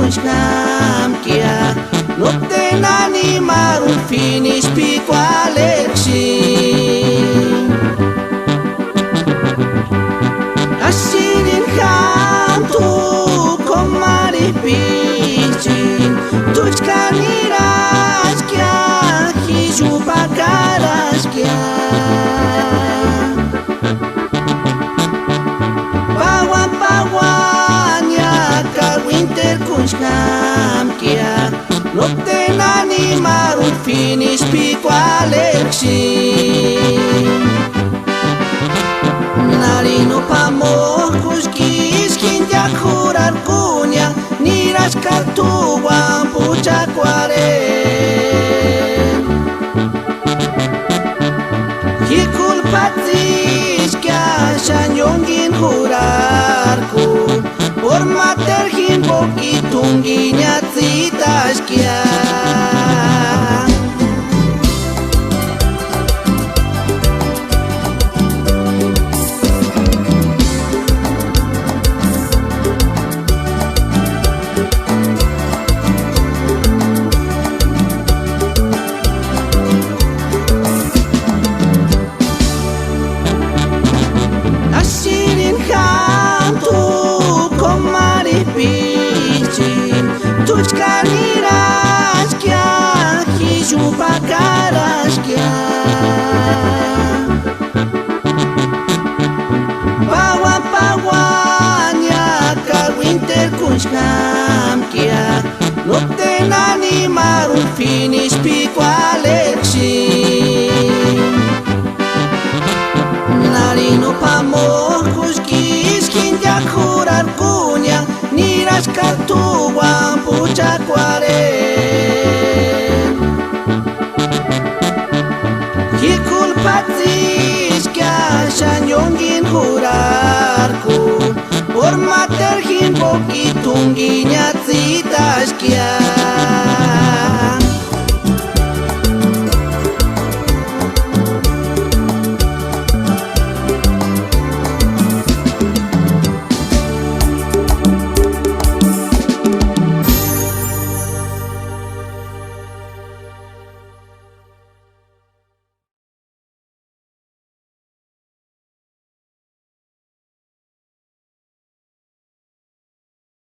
kushkamkia no te animaron finish pico alexi asirin hantu komari pichin tuchkaniras kya hiju bakaras kya kushkamkia no te animaron finish pico alexi narino pamojos quisquin ya jurar cuña niras cartuguan pucha cuare y culpatis que hayan yongin jurar por mater hin poquitunguiña citas kia tuchkaniras kya hiju bakaras kya pawan ka winter kushkamkia no te animaron finish pico alexi narino pamojos quisquin ya jurar cuña niras cartuguan pucha cuare y culpatis que hayan yongin jurar por mater hin poquitunguiña citas kia